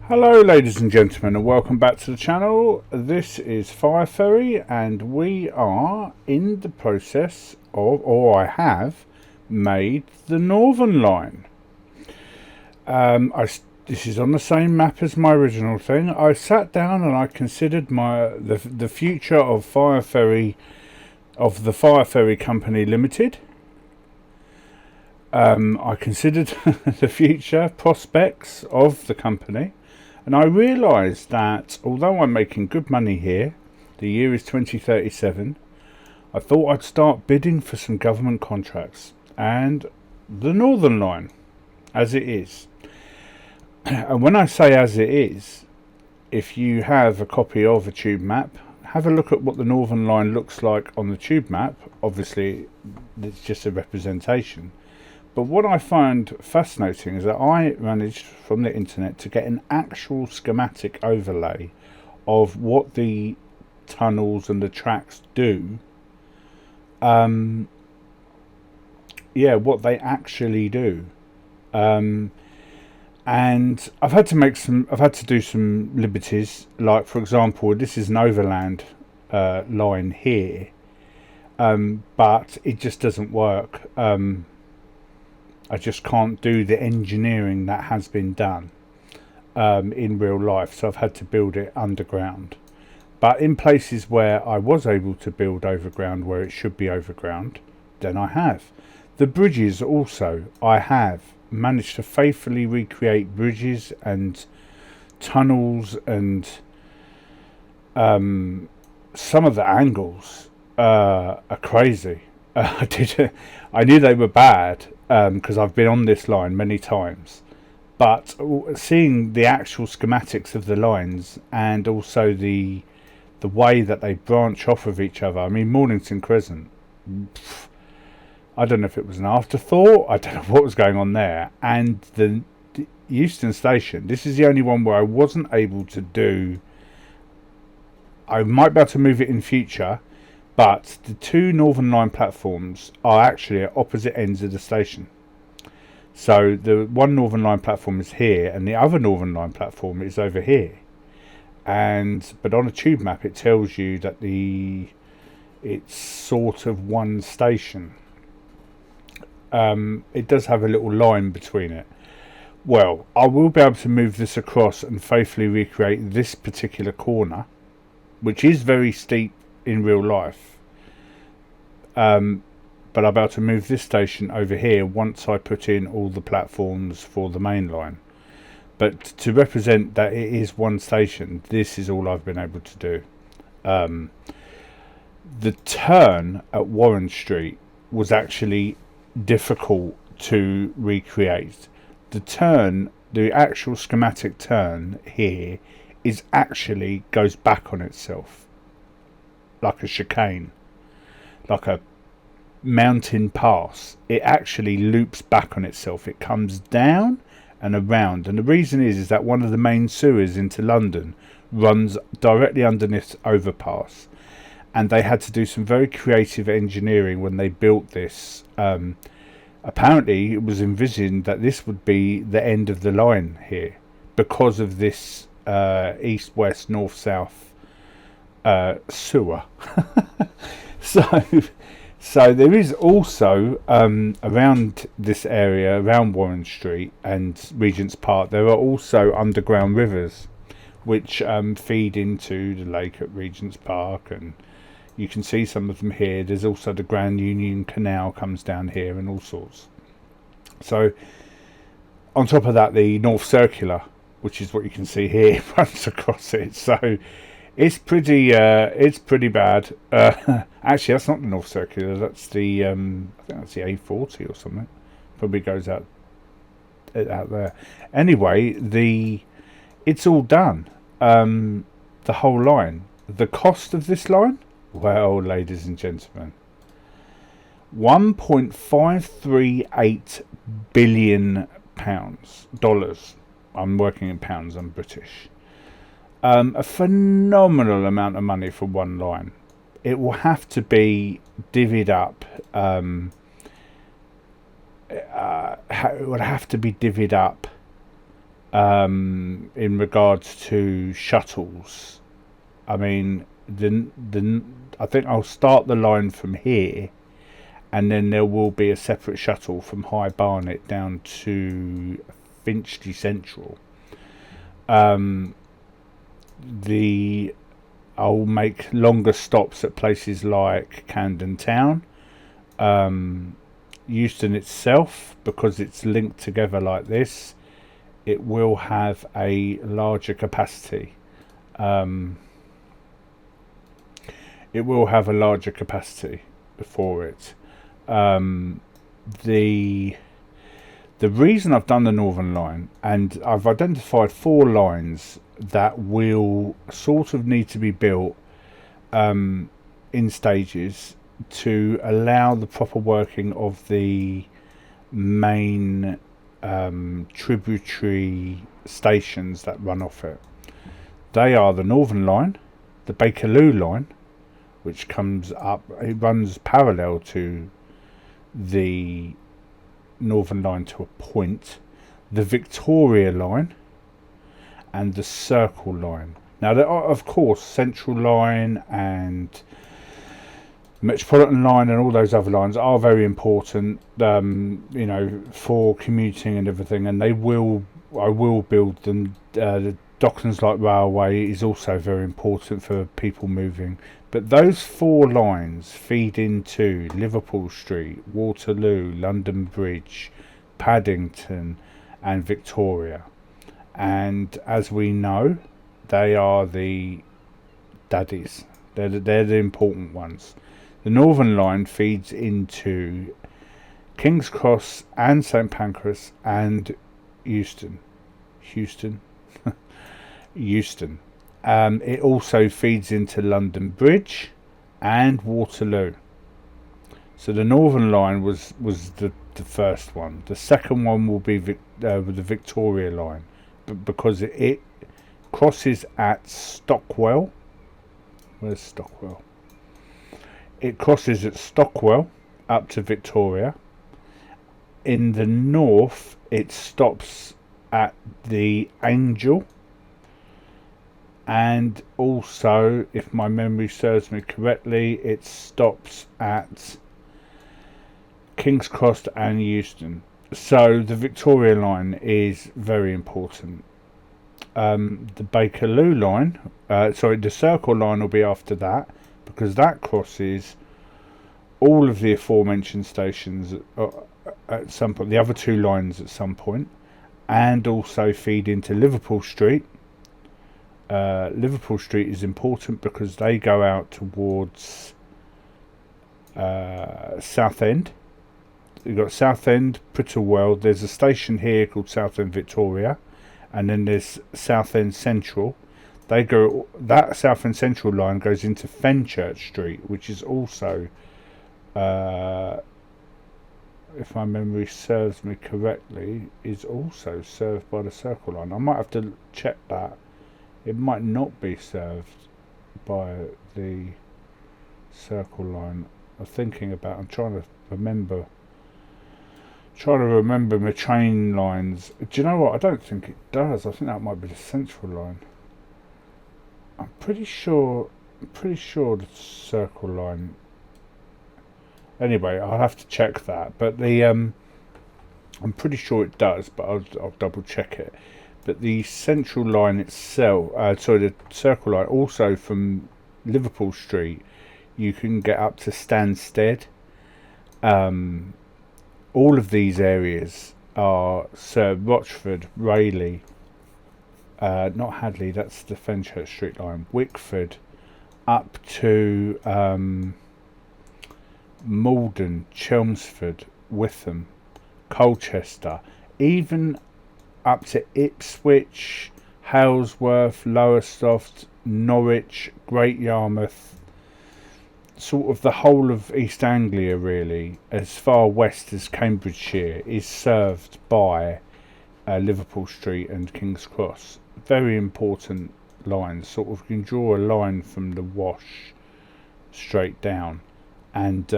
Hello ladies and gentlemen, and welcome back to the channel. This is Fire Ferry and we are in the process of, or I have made the Northern Line. This is on the same map as my original thing. I sat down and I considered the future of Fire Ferry, of the Fire Ferry Company Limited. I considered the future prospects of the company. And I realised that although I'm making good money here, the year is 2037, I thought I'd start bidding for some government contracts. And the Northern Line, as it is. And when I say as it is, if you have a copy of a tube map, have a look at what the Northern Line looks like on the tube map. Obviously, it's just a representation. But what I find fascinating is that I managed from the internet to get an actual schematic overlay of what the tunnels and the tracks do. What they actually do. And I've had to do some liberties. Like, for example, this is an overland line here, but it just doesn't work. I just can't do the engineering that has been done in real life, so I've had to build it underground. But in places where I was able to build overground, where it should be overground, then I have. The bridges also, I have managed to faithfully recreate bridges and tunnels, and some of the angles are crazy. I knew they were bad, because I've been on this line many times, but seeing the actual schematics of the lines and also the way that they branch off of each other. I mean, Mornington Crescent, I don't know if it was an afterthought, I don't know what was going on there. And the Euston Station, this is the only one where I wasn't able to do. I might be able to move it in future, but the two Northern Line platforms are actually at opposite ends of the station. So the one Northern Line platform is here and the other Northern Line platform is over here. But on a tube map it tells you that it's sort of one station. It does have a little line between it. Well, I will be able to move this across and faithfully recreate this particular corner, which is very steep in real life, but I'll be able to move this station over here once I put in all the platforms for the main line. But to represent that it is one station, this is all I've been able to do. The turn at Warren Street was actually difficult to recreate. The actual schematic turn here goes back on itself, like a chicane, like a mountain pass. It actually loops back on itself. It comes down and around, and the reason is that one of the main sewers into London runs directly underneath overpass, and they had to do some very creative engineering when they built this. Apparently it was envisioned that this would be the end of the line here because of this east west north south sewer. so there is also around this area, around Warren Street and Regent's Park, there are also underground rivers which feed into the lake at Regent's Park, and you can see some of them here. There's also the Grand Union Canal comes down here and all sorts. So on top of that, the North Circular, which is what you can see here, runs across it. So it's pretty bad. Actually, that's not the North Circular. That's the I think that's the A40 or something. Probably goes out there. Anyway, it's all done. The whole line. The cost of this line? Well, ladies and gentlemen, £1.538 billion. Dollars. I'm working in pounds. I'm British. A phenomenal amount of money for one line. It will have to be divvied up. It would have to be divvied up in regards to shuttles. I mean, I think I'll start the line from here, and then there will be a separate shuttle from High Barnet down to Finchley Central. I'll make longer stops at places like Camden Town, Euston itself, because it's linked together like this. It will have a larger capacity. It will have a larger capacity for it. The reason I've done the Northern Line, and I've identified 4 lines that will sort of need to be built in stages to allow the proper working of the main tributary stations that run off it. They are the Northern Line, the Bakerloo line, which comes up, it runs parallel to the Northern Line to a point, the Victoria line, and the Circle line. Now there are, of course, Central line and Metropolitan line and all those other lines are very important, for commuting and everything, and I will build them. The Docklands Light Railway is also very important for people moving, but those 4 lines feed into Liverpool Street, Waterloo, London Bridge, Paddington and Victoria, and as we know, they are the daddies. They're the important ones. The Northern Line feeds into King's Cross and St Pancras and Euston. It also feeds into London Bridge and Waterloo. So the Northern Line was the first one. The second one will be with the Victoria Line, because it crosses at Stockwell. Where's Stockwell? It crosses at Stockwell up to Victoria. In the north, it stops at the Angel, and also, if my memory serves me correctly, it stops at King's Cross and Euston. So the Victoria line is very important. The Bakerloo line, the Circle line will be after that, because that crosses all of the aforementioned stations at some point, the other 2 lines at some point, and also feed into Liverpool Street. Liverpool Street is important because they go out towards Southend. You've got Southend, Prittlewell. There's a station here called Southend Victoria, and then there's Southend Central. That Southend Central line goes into Fenchurch Street, which is also, if my memory serves me correctly, is also served by the Circle line. I might have to check that. It might not be served by the Circle line. I'm trying to remember my train lines. Do you know what? I don't think it does. I think that might be the Central line. I'm pretty sure the Circle line. Anyway, I'll have to check that. But I'm pretty sure it does, but I'll double check it. But the Central line itself, the Circle line, also from Liverpool Street, you can get up to Stansted. All of these areas are served. Rochford, Rayleigh, not Hadley, that's the Fenchurch Street line. Wickford, up to Malden, Chelmsford, Witham, Colchester, even up to Ipswich, Halesworth, Lowestoft, Norwich, Great Yarmouth, sort of the whole of East Anglia really, as far west as Cambridgeshire, is served by Liverpool Street and King's Cross. Very important lines. Sort of, you can draw a line from the Wash straight down, and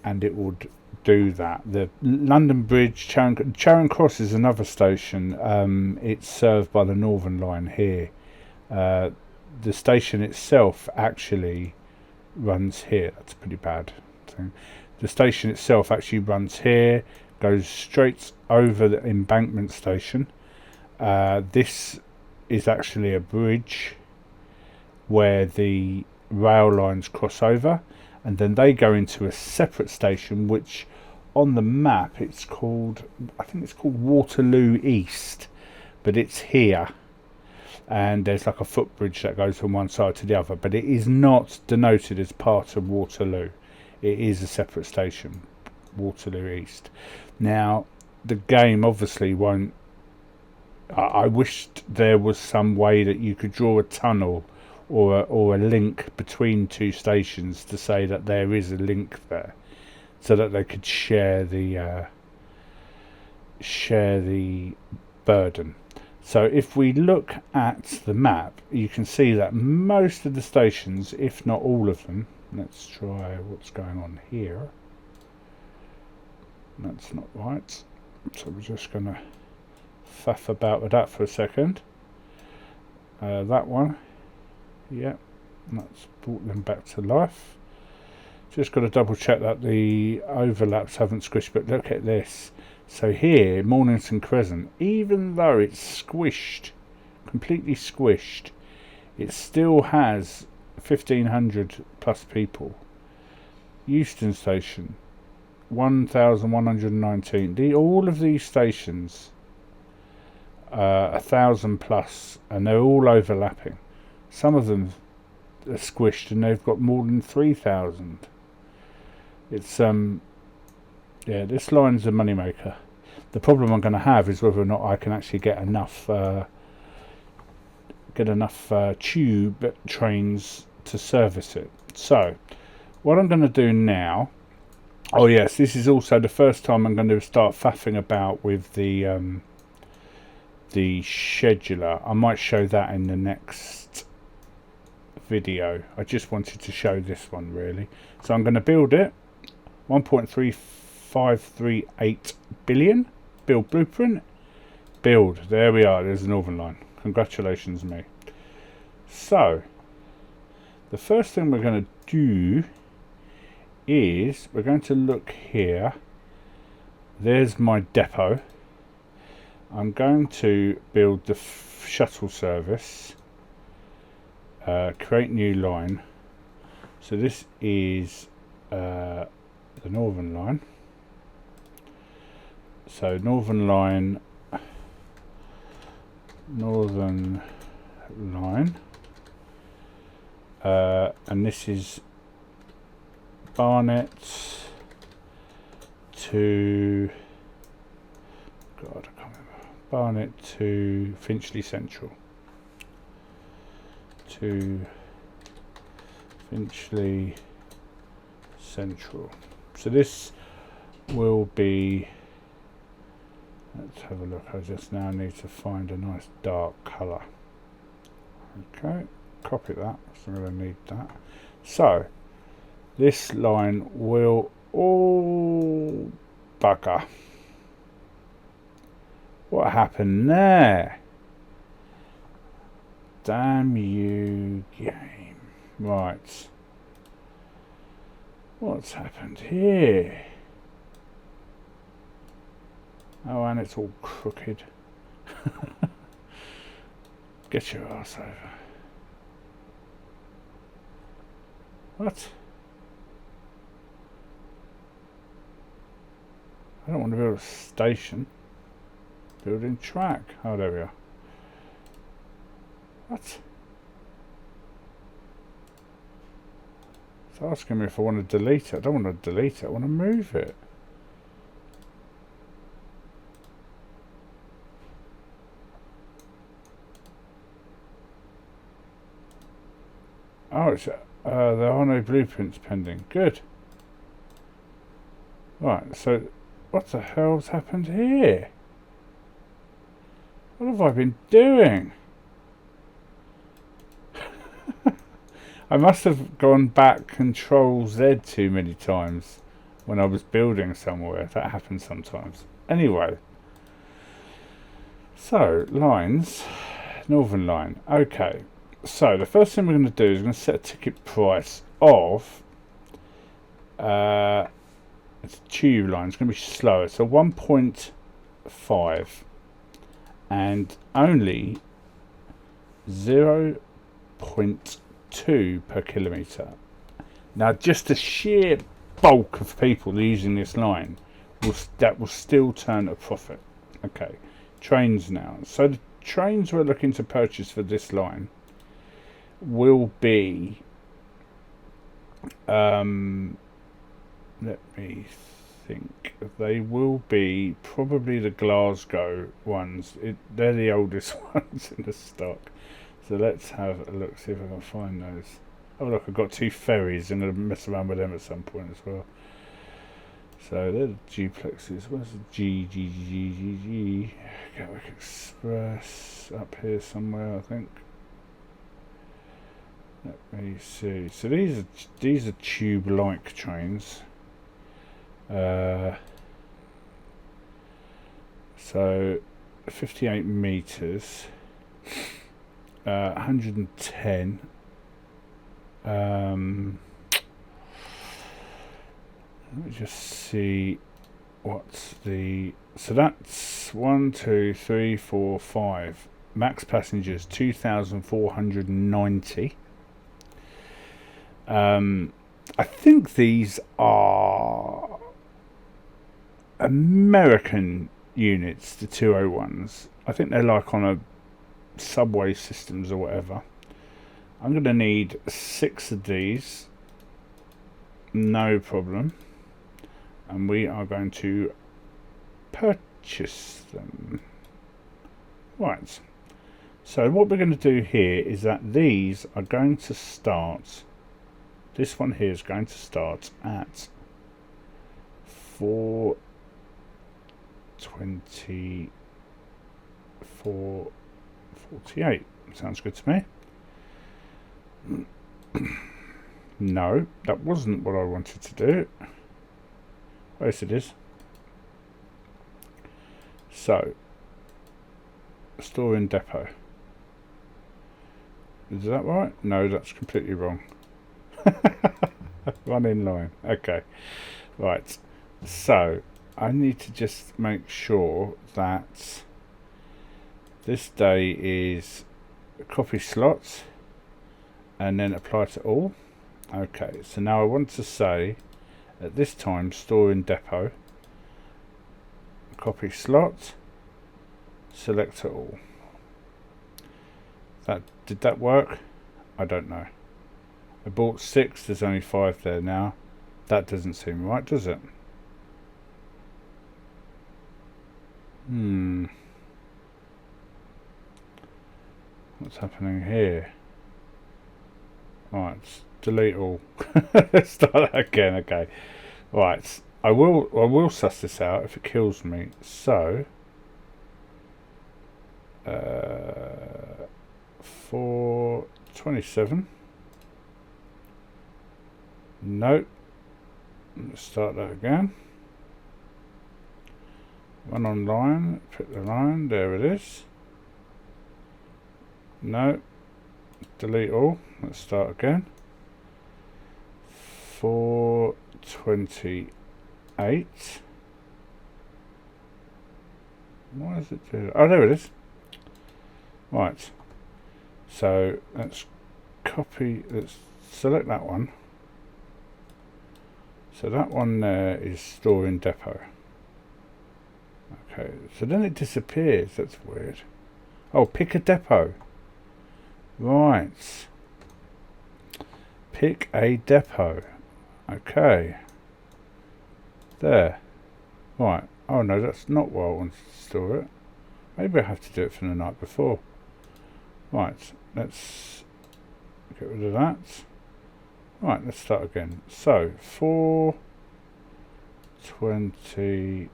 and it would do that. The London Bridge, Charing Cross is another station. It's served by the Northern Line here. The station itself actually runs here. That's a pretty bad thing. The station itself actually runs here, goes straight over the embankment station. This is actually a bridge where the rail lines cross over, and then they go into a separate station, which on the map it's called, I think it's called Waterloo East, but it's here, and there's like a footbridge that goes from one side to the other, but it is not denoted as part of Waterloo. It is a separate station, Waterloo East. Now the game obviously won't, I wished there was some way that you could draw a tunnel or a link between two stations to say that there is a link there, so that they could share the burden. So if we look at the map, you can see that most of the stations, if not all of them, let's try what's going on here. That's not right. So we're just going to faff about with that for a second. That one, yeah, that's brought them back to life. Just got to double check that the overlaps haven't squished, but look at this. So here, Mornington Crescent, even though it's squished, completely squished, it still has 1,500 plus people. Euston Station, 1,119. All of these stations, 1,000 plus, and they're all overlapping. Some of them are squished and they've got more than 3,000. It's yeah, this line's a moneymaker. The problem I'm going to have is whether or not I can actually get enough tube trains to service it. So what I'm going to do now, oh yes, this is also the first time I'm going to start faffing about with the scheduler. I might show that in the next video. I just wanted to show this one really. So I'm going to build it. 1.3538 billion. Build blueprint. Build. There we are. There's the Northern Line. Congratulations me. So the first thing we're going to do is we're going to look here. There's my depot. I'm going to build the shuttle service. Create new line. So this is the Northern Line. So Northern Line, and this is Barnet to, God, I can't remember. Barnet to Finchley Central. To Finchley Central. So this will be, let's have a look. I just now need to find a nice dark colour. Okay, copy that. So I'm going to need that. So this line will all bugger. What happened there? Damn you, game. Right. What's happened here? Oh, and it's all crooked. Get your ass over. What? I don't want to build a station. Building track. Oh, there we are. What? It's asking me if I want to delete it. I don't want to delete it. I want to move it. Oh, it's, there are no blueprints pending. Good. Right, so what the hell's happened here? What have I been doing? I must have gone back Control Z too many times. when I was building somewhere. That happens sometimes. Anyway, so lines, Northern Line. Okay, so the first thing we're going to do is we're going to set a ticket price of it's a tube line. It's going to be slower, so 1.5 and only 0.2 per kilometre. Now, just the sheer bulk of people using this line will still turn a profit. Okay, trains now. So the trains we're looking to purchase for this line will be let me think. They will be probably the Glasgow ones. They're the oldest ones in the stock. So let's have a look, see if I can find those. Oh look, I've got 2 ferries. I'm going to mess around with them at some point as well. So they're the duplexes. Where's the G? Gatwick Express up here somewhere, I think. Let me see. So these are tube-like trains. So 58 meters, 110. Let me just see what's the. So that's 1, 2, 3, 4, 5. Max passengers 2,490. I think these are American units, the 201s. I think they're like on a subway systems or whatever. I'm going to need 6 of these. No problem. And we are going to purchase them. Right. So what we're going to do here is that these are going to start. This one here is going to start at 4:24:48. Sounds good to me. No, that wasn't what I wanted to do. Oh, yes, it is. So, store in depot. Is that right? No, that's completely wrong. Run in line. Okay. Right. So, I need to just make sure that this day is copy slots and then apply to all. Okay, so now I want to say at this time store in depot, copy slot, select to all. Did that work? I don't know. I bought 6, there's only 5 there now. That doesn't seem right, does it? What's happening here? Right, delete all. Let's start that again. Okay. Right. I will suss this out if it kills me. So 4:27. Nope. Let's start that again. One online, pick the line, there it is. No. Delete all. Let's start again. 4:28. Why is it do? Oh, there it is. Right. So let's copy. Let's select that one. So that one there is store in depot. Okay. So then it disappears. That's weird. Oh, pick a depot. Right. Pick a depot. Okay. There. Right. Oh no, that's not where I wanted to store it. Maybe I have to do it from the night before. Right. Let's get rid of that. Right. Let's start again. So 4:20.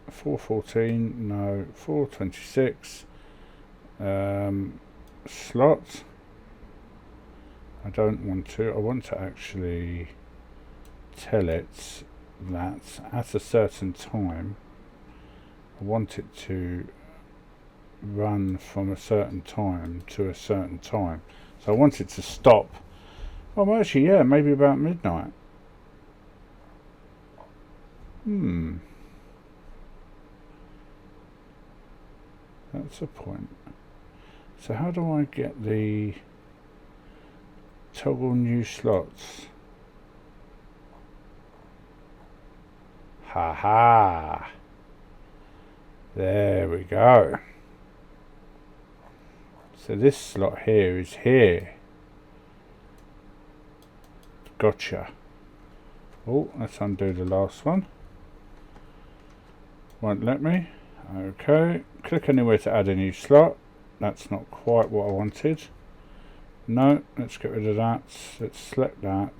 4:14. No. 4:26. Slot. I don't want to. I want to actually tell it that at a certain time I want it to run from a certain time to a certain time. So I want it to stop. Well, actually, yeah, maybe about midnight. That's a point. So how do I get the toggle new slots? Ha! There we go. So this slot here is here. Gotcha. Oh, let's undo the last one. Won't let me. Okay. Click anywhere to add a new slot. That's not quite what I wanted. No, let's get rid of that. Let's select that.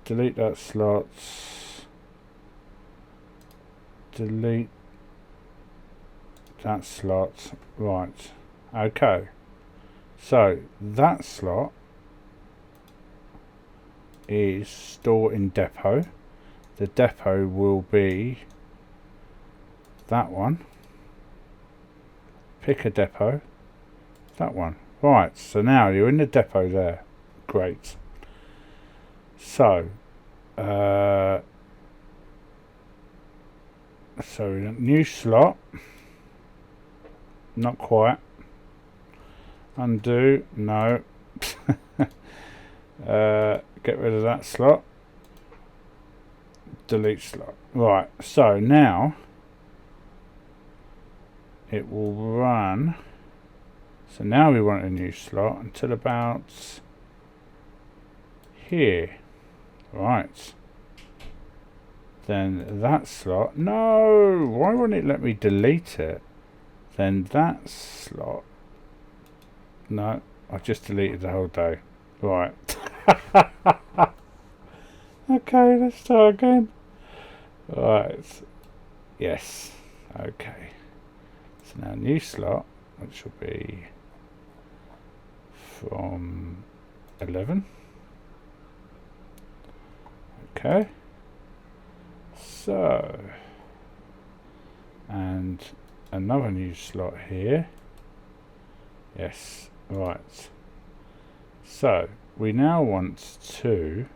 Delete that slot. Delete that slot. Right. Okay. So that slot is store in depot. The depot will be that one. Pick a depot. That one. Right, so now you're in the depot there. Great. So new slot. Not quite. Undo. No. Get rid of that slot. Delete slot. Right, so now it will run. So now we want a new slot until about here. Right. Then that slot. No! Why won't it let me delete it? Then that slot. No, I've just deleted the whole day. Right. Okay, let's start again. Right. Yes. Okay. So now new slot, which will be from 11. Okay. So, and another new slot here. Yes. Right. So we now want to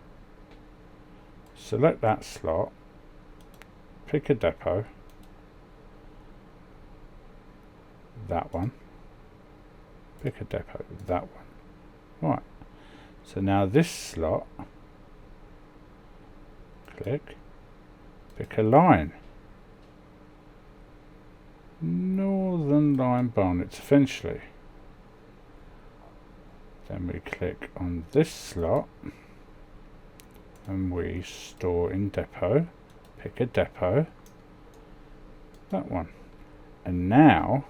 select that slot, pick a depot, that one, pick a depot, that one. Right, so now this slot, click, pick a line, Northern Line Barnets Finchley. Then we click on this slot and we store in depot, pick a depot, that one. And now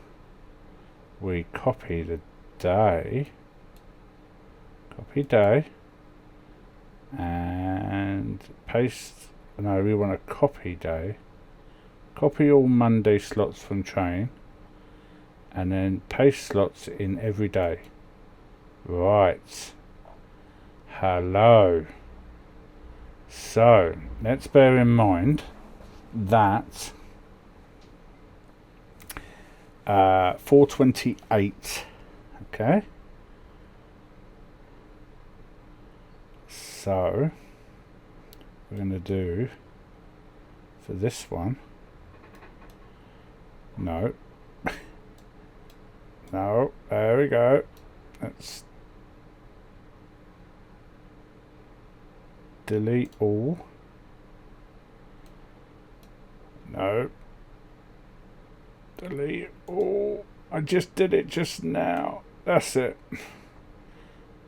we copy the day, copy day, and paste. No, we want to copy day, copy all Monday slots from train, and then paste slots in every day. Right. Hello. So let's bear in mind that 428. Okay. So we're going to do for this one. No. No. There we go. Let's delete all. No. Delete all. I just did it just now. That's it.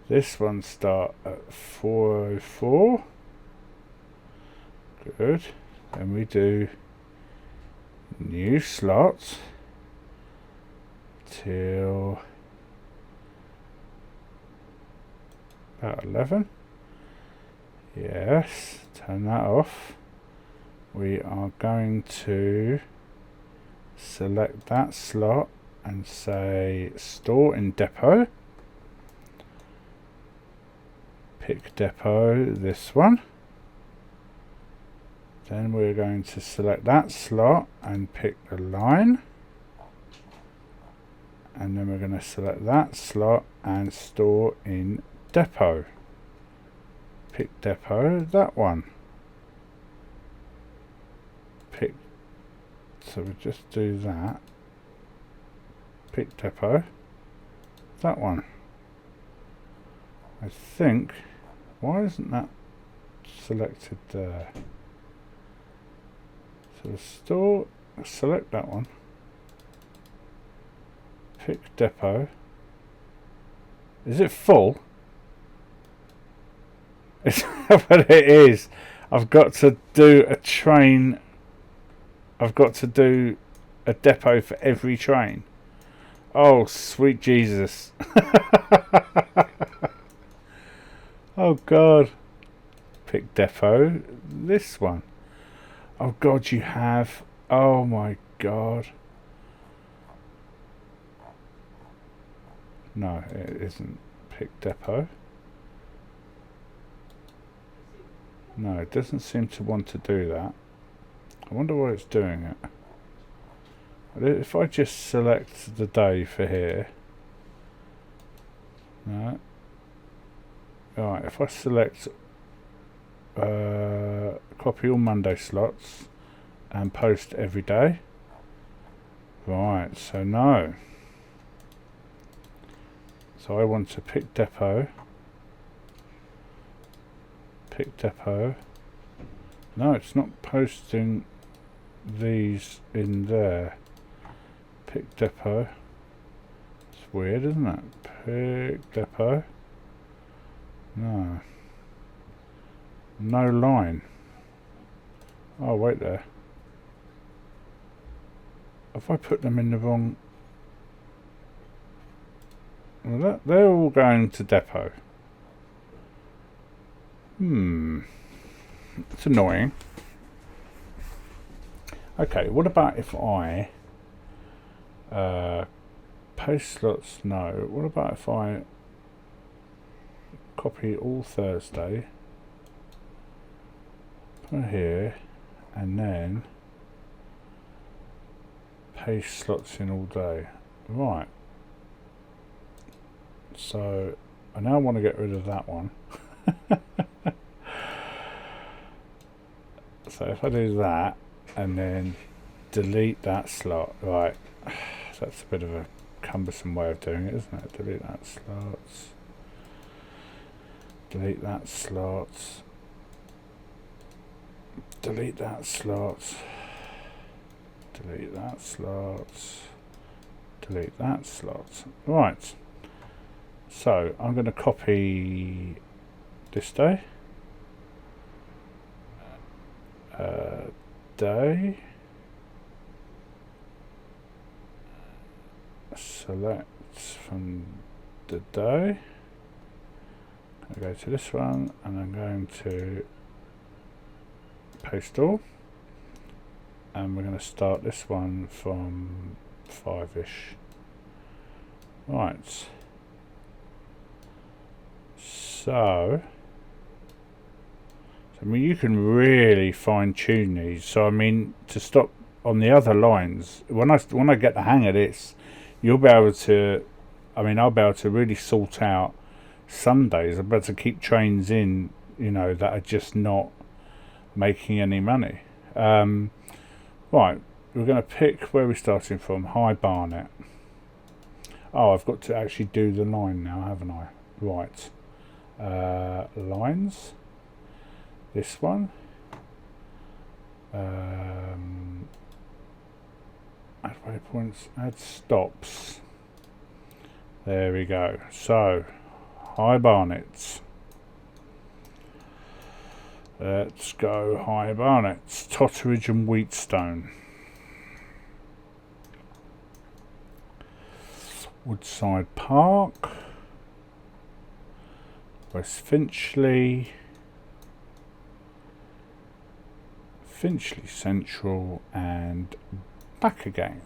This one start at 4:04. Good. Then we do new slots till about 11. Yes, turn that off. We are going to select that slot and say store in depot. Pick depot, this one. Then we're going to select that slot and pick the line. And then we're going to select that slot and store in depot. Pick depot, that one. Pick, so we just do that. Pick depot, that one. I think, why isn't that selected there? So store, select that one. Pick depot. Is it full? It's what it is. I've got to do a train. I've got to do a depot for every train. Oh, sweet Jesus. Oh, God. Pick depot. This one. Oh, God, you have. Oh, my God. No, it isn't. Pick depot. No, it doesn't seem to want to do that. I wonder why it's doing it. If I just select the day for here. No. Alright, if I select copy all Monday slots and post every day. Right, so no. So I want to pick depot. Pick depot. No, it's not posting these in there. Pick depot. It's weird, isn't it? Pick depot. No. No line. Oh, wait there. Have I put them in the wrong... Well, they're all going to depot. It's annoying. Okay, what about if I... paste slots, no. What about if I copy all Thursday, put here, and then paste slots in all day. Right. So I now want to get rid of that one. So if I do that and then delete that slot, right, that's a bit of a cumbersome way of doing it, isn't it? Delete that slots, delete that slots, delete that slots, delete that slots, delete that slots. Right, so I'm going to copy this day, day, select from the day, I go to this one and I'm going to paste all, and we're going to start this one from 5ish. Right, so I mean, you can really fine tune these. So I mean, to stop on the other lines, when I get the hang of this, you'll be able to, I mean, I'll be able to really sort out Sundays. I'll be able to keep trains in, you know, that are just not making any money. Right, we're going to pick where we're starting from. High Barnet. Oh, I've got to actually do the line now, haven't I? Right. Lines. This one. Add waypoints, add stops. There we go. So, High Barnets. Let's go High Barnets. Totteridge and Wheatstone. Woodside Park. West Finchley. Finchley Central, and back again.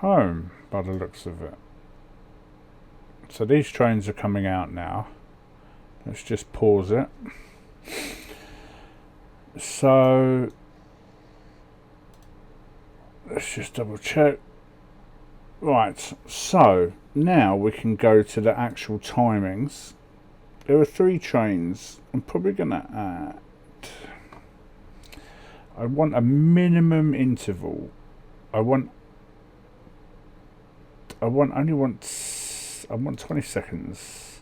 home by the looks of it. So these trains are coming out now. Let's just pause it. So let's just double check. Right, so now we can go to the actual timings. There are 3 trains. I'm probably going to add... I want a minimum interval. I want 20 seconds.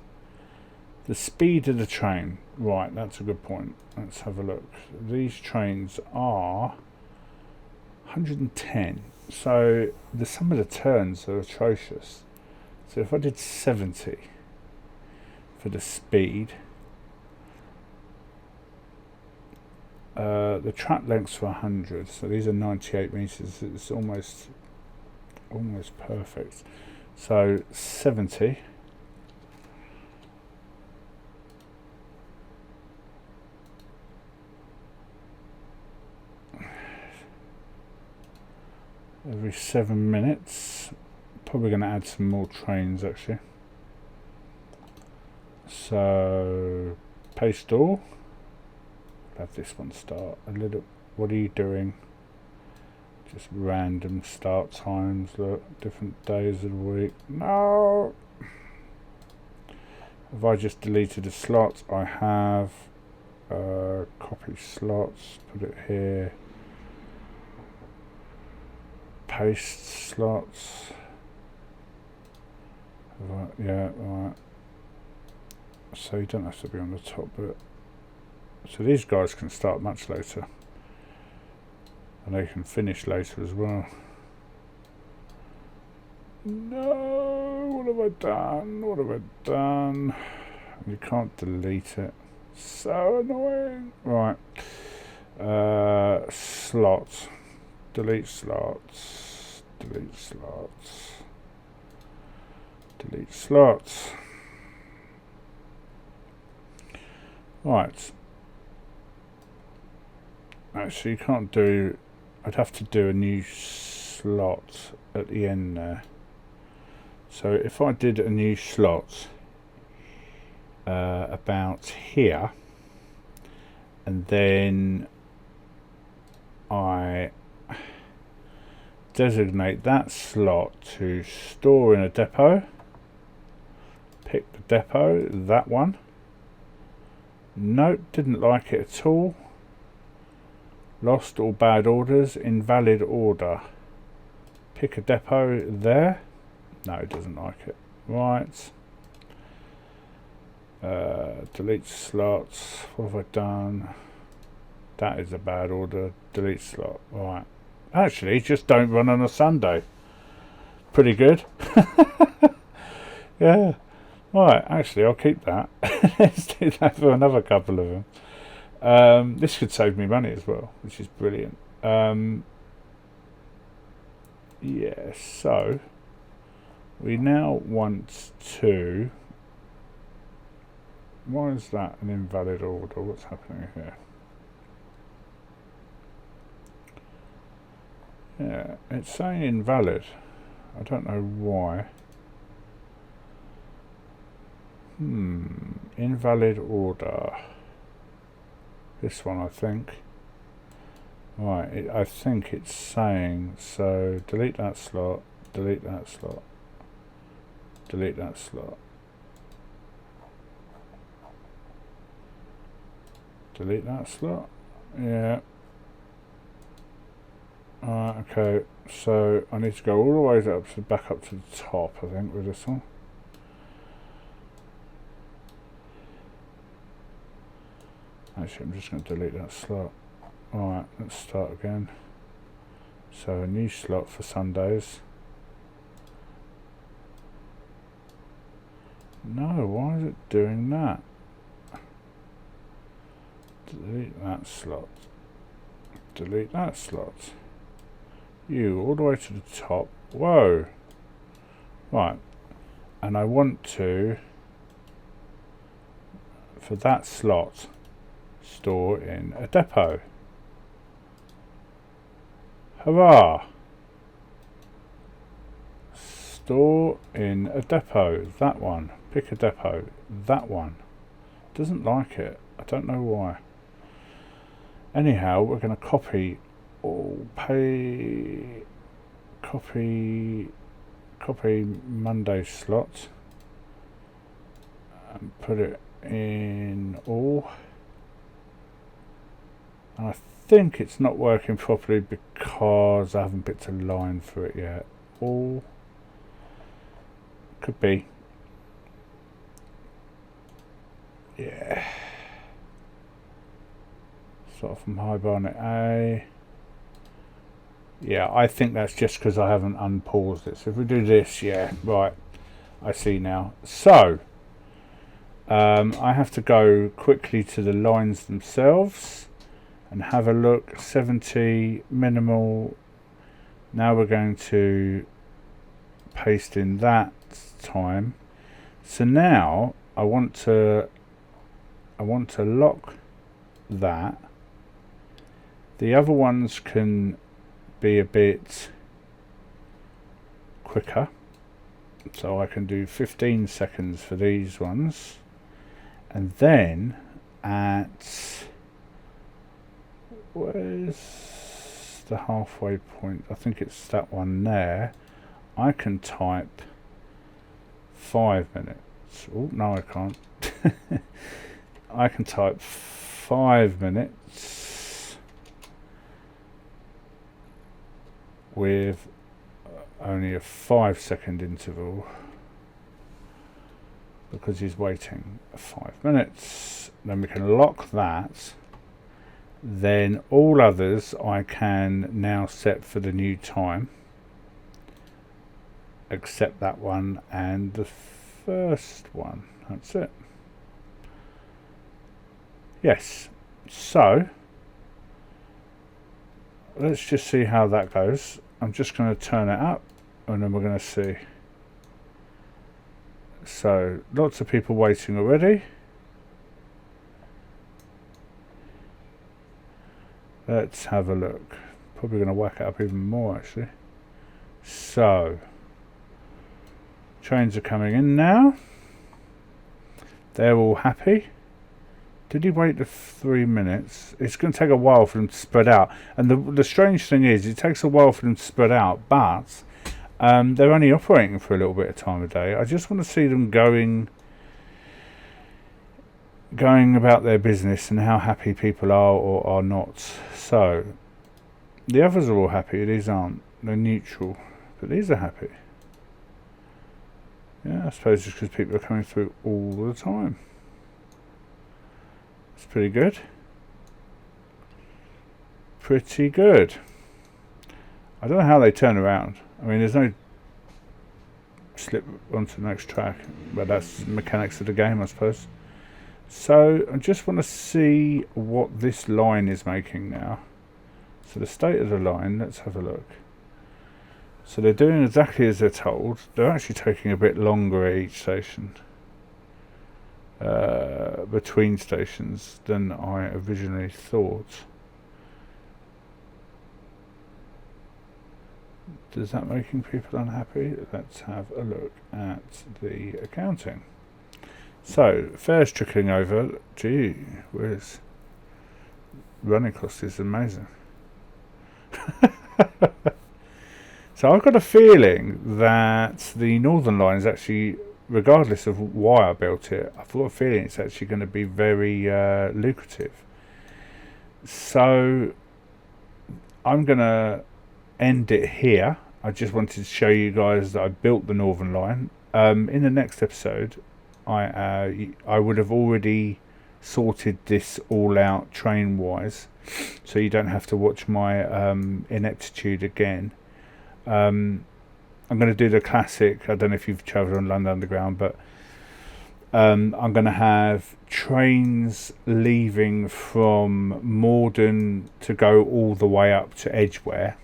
The speed of the train. Right, that's a good point. Let's have a look. These trains are 110. So some of the turns are atrocious. So if I did 70 for the speed, the track lengths for 100. So these are 98 meters. It's almost perfect. So 70. Every 7 minutes. Probably going to add some more trains actually. So pace door. Have this one start a little. What are you doing? Just random start times. Look, different days of the week. No. Have I just deleted a slot? I have. Copy slots. Put it here. Paste slots. Yeah, right. So you don't have to be on the top bit. So these guys can start much later. And they can finish later as well. No, what have I done? What have I done? You can't delete it. So annoying. Right. Slots. Delete slots. Delete slots. Delete slots. Right. Actually, you can't do... I'd have to do a new slot at the end there. So if I did a new slot about here, and then I designate that slot to store in a depot, pick the depot, that one. Nope, didn't like it at all. Lost all bad orders, invalid order. Pick a depot there. No, it doesn't like it. Right. Delete slots. What have I done? That is a bad order. Delete slot. Right. Actually, just don't run on a Sunday. Pretty good. Yeah. Right, actually, I'll keep that. Let's do that for another couple of them. This could save me money as well, which is brilliant. Yeah, so we now want to... Why is that an invalid order? What's happening here? Yeah, it's saying invalid. I don't know why. Invalid order. This one, I think. Right, I think it's saying, so delete that slot, delete that slot, delete that slot, delete that slot. Yeah. Okay, so I need to go all the way up to back up to the top, I think, with this one. Actually, I'm just going to delete that slot. Alright, let's start again. So a new slot for Sundays. No, why is it doing that? Delete that slot. Delete that slot. You, all the way to the top. Whoa! Right, and I want to, for that slot, store in a depot. Hurrah! Store in a depot. That one. Pick a depot. That one. Doesn't like it. I don't know why. Anyhow, we're going to copy all copy Monday slot and put it in all. And I think it's not working properly because I haven't picked a line for it yet. All could be. Yeah. Sort of from High Barnet A. Yeah, I think that's just because I haven't unpaused it. So if we do this, yeah, right. I see now. So, I have to go quickly to the lines themselves and have a look. 70, minimal. Now we're going to paste in that time. So now I want to lock that. The other ones can be a bit quicker, so I can do 15 seconds for these ones, and then at where's the halfway point? I think it's that one there. I can type 5 minutes. Oh no, I can't. I can type 5 minutes with only a 5-second interval because he's waiting 5 minutes. Then we can lock that. Then all others I can now set for the new time, except that one and the first one. That's it. Yes. So let's just see how that goes. I'm just going to turn it up and then we're going to see. So lots of people waiting already. Let's have a look. Probably going to whack it up even more actually. So trains are coming in now. They're all happy. Did he wait the 3 minutes? It's going to take a while for them to spread out. And the strange thing is, it takes a while for them to spread out, but they're only operating for a little bit of time a day. I just want to see them going about their business and how happy people are or are not. So, the others are all happy. These aren't. They're neutral. But these are happy. Yeah, I suppose it's because people are coming through all the time. It's pretty good. Pretty good. I don't know how they turn around. I mean, there's no slip onto the next track, but that's the mechanics of the game, I suppose. So I just want to see what this line is making now. So the state of the line, let's have a look. So they're doing exactly as they're told. They're actually taking a bit longer at each station. Between stations than I originally thought. Does that making people unhappy? Let's have a look at the accounting. So fares trickling over. Gee whiz, running cost is amazing. So I've got a feeling that the Northern Line is actually, regardless of why I built it, I've got a feeling it's actually going to be very lucrative. So I'm going to end it here. I just wanted to show you guys that I built the Northern Line. In the next episode, I would have already sorted this all out train wise, so you don't have to watch my ineptitude again. I'm going to do the classic. I don't know if you've travelled on London Underground, but I'm going to have trains leaving from Morden to go all the way up to Edgware,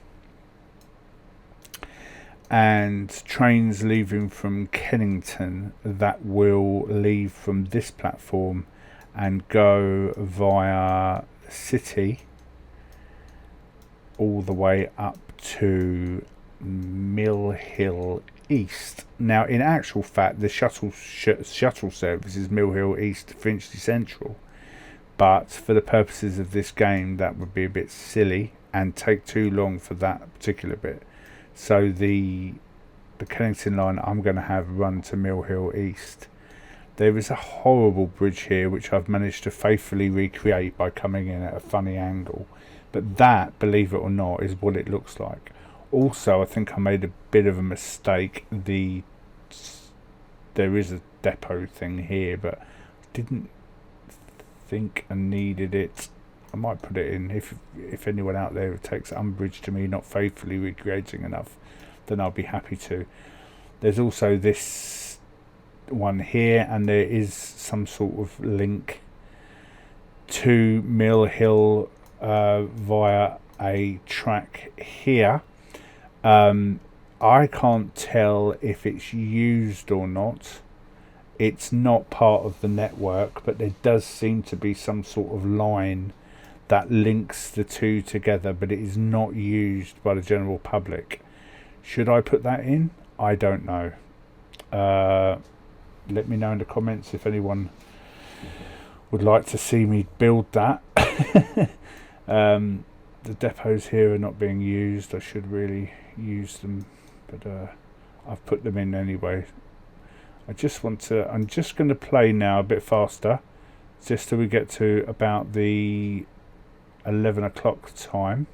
and trains leaving from Kennington that will leave from this platform and go via the city all the way up to Mill Hill East. Now, in actual fact, the shuttle service is Mill Hill East to Finchley Central, but for the purposes of this game, that would be a bit silly and take too long for that particular bit. So the Kennington line I'm going to have run to Mill Hill East. There is a horrible bridge here which I've managed to faithfully recreate by coming in at a funny angle, but that, believe it or not, is what it looks like. Also, I think I made a bit of a mistake. There is a depot thing here, but I didn't think I needed it. I might put it in. If anyone out there takes umbrage to me not faithfully recreating enough, then I'll be happy to. There's also this one here, and there is some sort of link to Mill Hill via a track here. I can't tell if it's used or not. It's not part of the network, but there does seem to be some sort of line that links the two together, but it is not used by the general public. Should I put that in? I don't know. Let me know in the comments if anyone would like to see me build that. The depots here are not being used. I should really use them, but I've put them in anyway. I'm just going to play now a bit faster, just till we get to about the 11 o'clock time.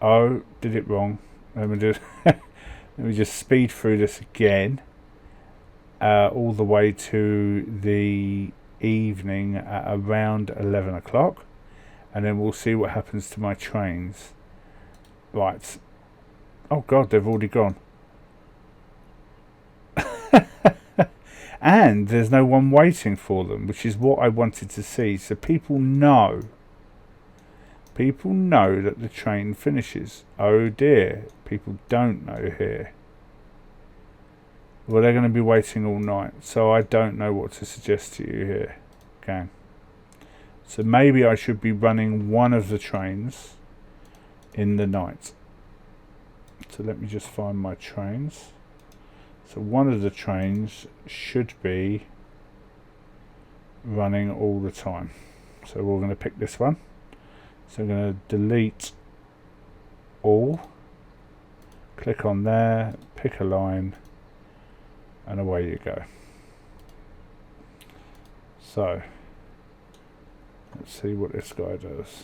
Oh, did it wrong. Let me just speed through this again, all the way to the evening at around 11 o'clock, and then we'll see what happens to my trains. Right. Oh God, they've already gone. And there's no one waiting for them, which is what I wanted to see. So people know that the train finishes. Oh dear, people don't know here. Well, they're going to be waiting all night, so I don't know what to suggest to you here. Okay. So maybe I should be running one of the trains in the night. So let me just find my trains. So one of the trains should be running all the time. So we're going to pick this one. So I'm going to delete all. Click on there, pick a line, and away you go. So let's see what this guy does.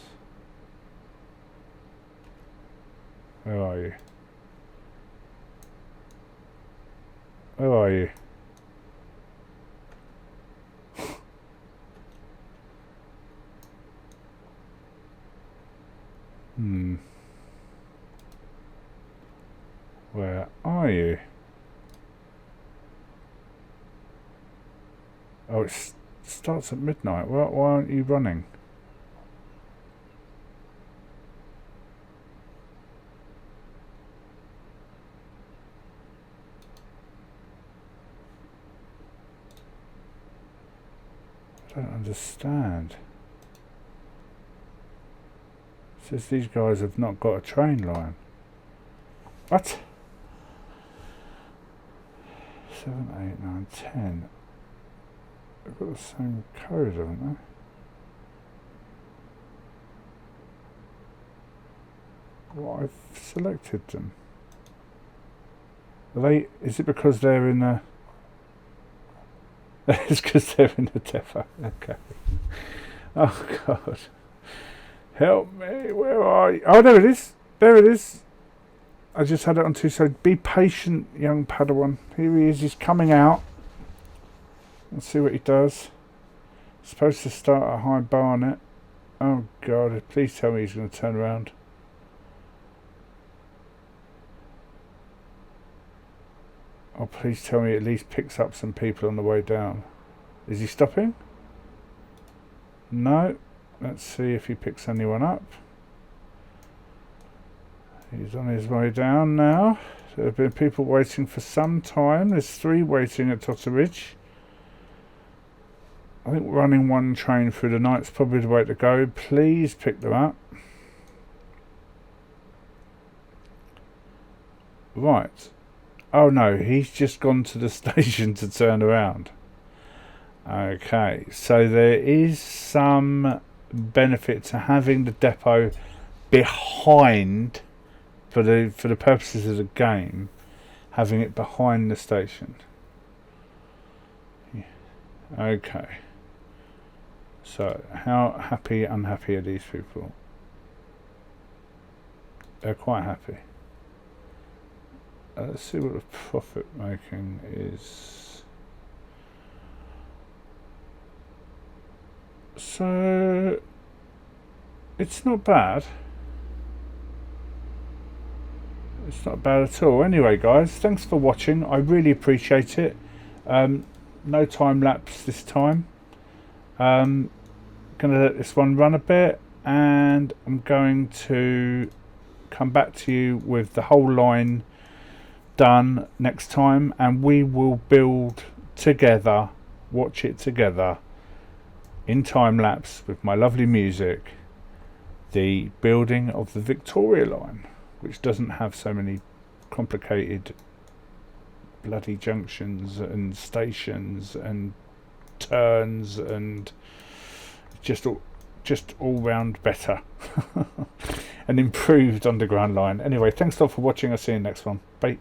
Where are you? Where are you? Where are you? Oh, it starts at midnight. Why aren't you running? I don't understand. It says these guys have not got a train line. What? 7, 8, 9, 10. They've got the same code, haven't they? Well, I've selected them. Are they? Is it because they're in a? It's because they're in the depot. Okay. Oh God. Help me. Where are you? Oh, there it is. There it is. I just had it on two. So be patient, young Padawan. Here he is. He's coming out. Let's see what he does. Supposed to start at High Barnet. Oh God. Please tell me he's going to turn around. Oh, please tell me he at least picks up some people on the way down. Is he stopping? No. Let's see if he picks anyone up. He's on his way down now. There have been people waiting for some time. There's 3 waiting at Totteridge. I think running one train through the night's probably the way to go. Please pick them up. Right. Oh no, he's just gone to the station to turn around. Okay, so there is some benefit to having the depot behind, for the purposes of the game, having it behind the station. Yeah. Okay. So how happy, unhappy are these people? They're quite happy. Let's see what the profit making is. So it's not bad. It's not bad at all. Anyway, guys, thanks for watching. I really appreciate it. No time lapse this time. Gonna let this one run a bit, and I'm going to come back to you with the whole line done next time, and we will build together, watch it together in time lapse with my lovely music, the building of the Victoria line, which doesn't have so many complicated bloody junctions and stations and turns, and just all round better. An improved underground line. Anyway, thanks a lot for watching. I'll see you in the next one. Bye.